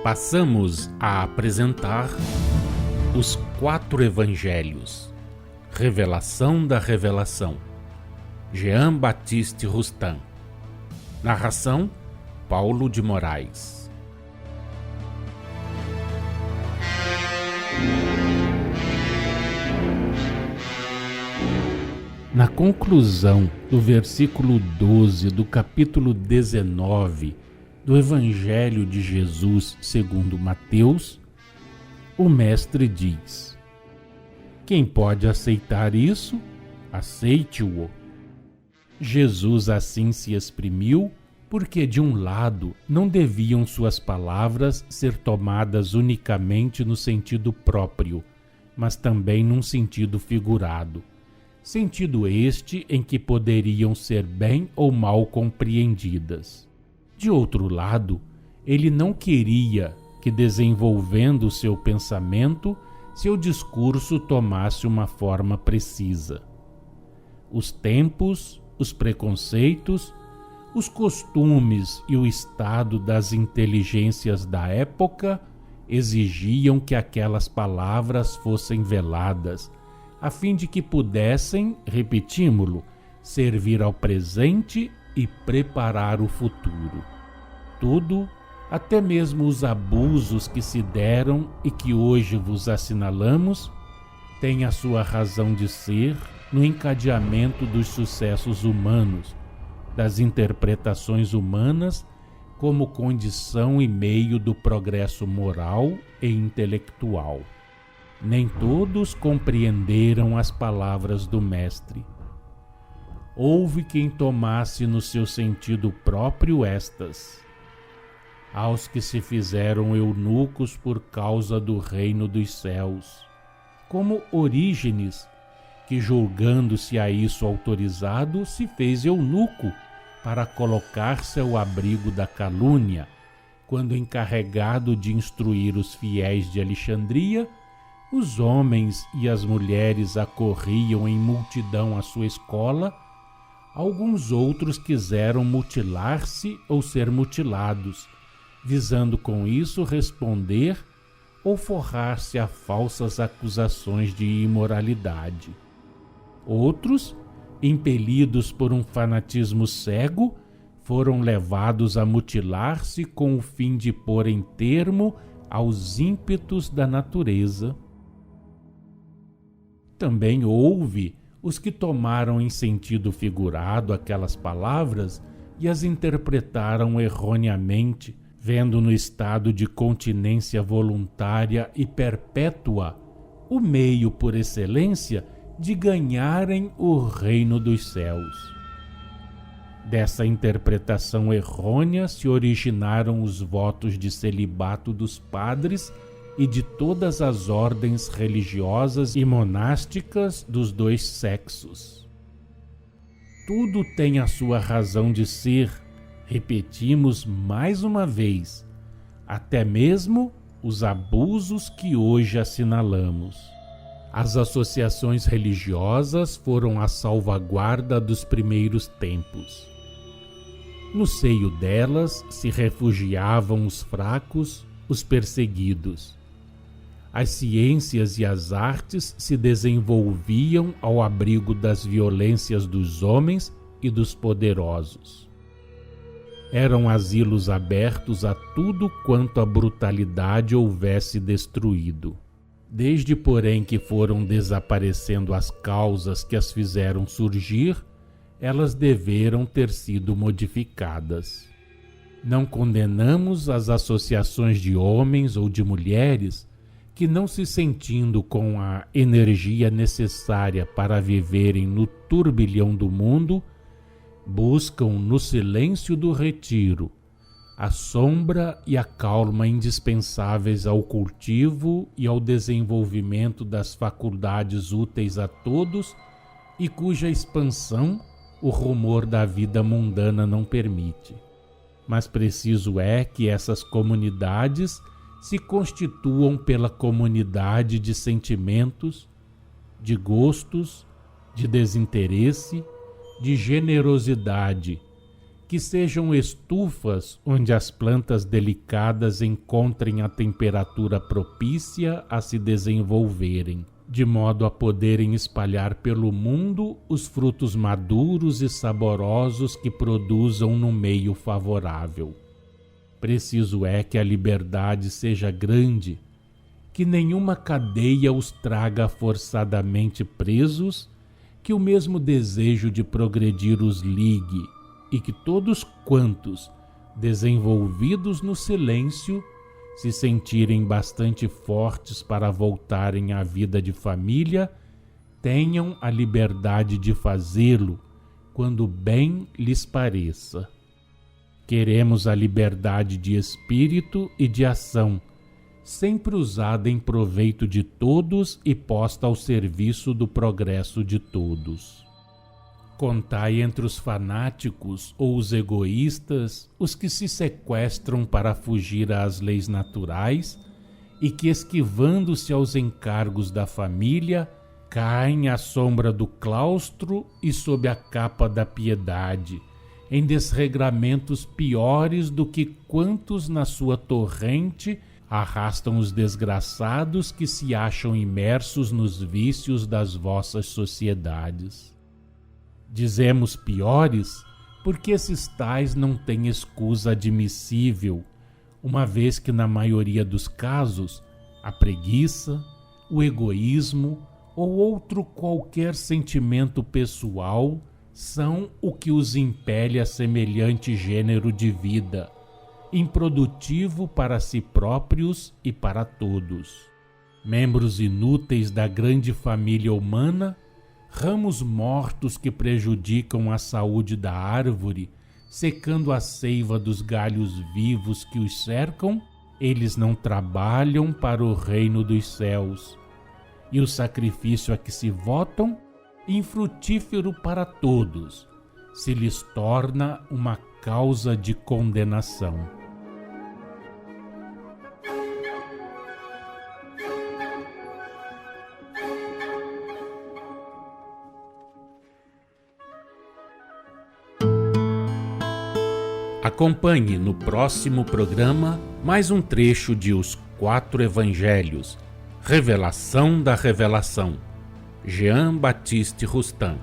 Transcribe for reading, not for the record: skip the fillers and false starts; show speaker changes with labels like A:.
A: Passamos a apresentar os 4 Evangelhos, Revelação da Revelação, Jean Baptiste Rustin. Narração, Paulo de Moraes. Na conclusão do versículo 12 do capítulo 19 do Evangelho de Jesus segundo Mateus, o Mestre diz: quem pode aceitar isso, aceite-o. Jesus assim se exprimiu porque, de um lado, não deviam suas palavras ser tomadas unicamente no sentido próprio, mas também num sentido figurado. Sentido este em que poderiam ser bem ou mal compreendidas. De outro lado, ele não queria que, desenvolvendo o seu pensamento, seu discurso tomasse uma forma precisa. Os tempos, os preconceitos, os costumes e o estado das inteligências da época exigiam que aquelas palavras fossem veladas, a fim de que pudessem, repetímo-lo, servir ao presente e preparar o futuro. Tudo, até mesmo os abusos que se deram e que hoje vos assinalamos, tem a sua razão de ser no encadeamento dos sucessos humanos, das interpretações humanas como condição e meio do progresso moral e intelectual. Nem todos compreenderam as palavras do Mestre. Houve quem tomasse no seu sentido próprio estas: aos que se fizeram eunucos por causa do reino dos céus, como Orígenes, que, julgando-se a isso autorizado, se fez eunuco para colocar-se ao abrigo da calúnia, quando, encarregado de instruir os fiéis de Alexandria, os homens e as mulheres acorriam em multidão à sua escola. Alguns outros quiseram mutilar-se ou ser mutilados, visando com isso responder ou forrar-se a falsas acusações de imoralidade. Outros, impelidos por um fanatismo cego, foram levados a mutilar-se com o fim de pôr em termo aos ímpetos da natureza. Também houve os que tomaram em sentido figurado aquelas palavras e as interpretaram erroneamente, vendo no estado de continência voluntária e perpétua o meio por excelência de ganharem o reino dos céus. Dessa interpretação errônea se originaram os votos de celibato dos padres e de todas as ordens religiosas e monásticas dos dois sexos. Tudo tem a sua razão de ser, repetimos mais uma vez, até mesmo os abusos que hoje assinalamos. As associações religiosas foram a salvaguarda dos primeiros tempos. No seio delas se refugiavam os fracos, os perseguidos. As ciências e as artes se desenvolviam ao abrigo das violências dos homens e dos poderosos. Eram asilos abertos a tudo quanto a brutalidade houvesse destruído. Desde, porém, que foram desaparecendo as causas que as fizeram surgir, elas deveram ter sido modificadas. Não condenamos as associações de homens ou de mulheres que, não se sentindo com a energia necessária para viverem no turbilhão do mundo, buscam no silêncio do retiro a sombra e a calma indispensáveis ao cultivo e ao desenvolvimento das faculdades úteis a todos e cuja expansão o rumor da vida mundana não permite. Mas preciso é que essas comunidades se constituam pela comunidade de sentimentos, de gostos, de desinteresse, de generosidade, que sejam estufas onde as plantas delicadas encontrem a temperatura propícia a se desenvolverem, de modo a poderem espalhar pelo mundo os frutos maduros e saborosos que produzam no meio favorável. Preciso é que a liberdade seja grande, que nenhuma cadeia os traga forçadamente presos, que o mesmo desejo de progredir os ligue, e que todos quantos, desenvolvidos no silêncio, se sentirem bastante fortes para voltarem à vida de família, tenham a liberdade de fazê-lo quando bem lhes pareça. Queremos a liberdade de espírito e de ação, sempre usada em proveito de todos e posta ao serviço do progresso de todos. Contai entre os fanáticos ou os egoístas os que se sequestram para fugir às leis naturais e que, esquivando-se aos encargos da família, caem à sombra do claustro e sob a capa da piedade, em desregramentos piores do que quantos na sua torrente arrastam os desgraçados que se acham imersos nos vícios das vossas sociedades. Dizemos piores porque esses tais não têm escusa admissível, uma vez que na maioria dos casos a preguiça, o egoísmo ou outro qualquer sentimento pessoal são o que os impele a semelhante gênero de vida, improdutivo para si próprios e para todos. Membros inúteis da grande família humana, ramos mortos que prejudicam a saúde da árvore, secando a seiva dos galhos vivos que os cercam, eles não trabalham para o reino dos céus. E o sacrifício a que se votam, infrutífero para todos, se lhes torna uma causa de condenação. Acompanhe no próximo programa mais um trecho de Os Quatro Evangelhos, Revelação da Revelação, Jean Baptiste Rustin.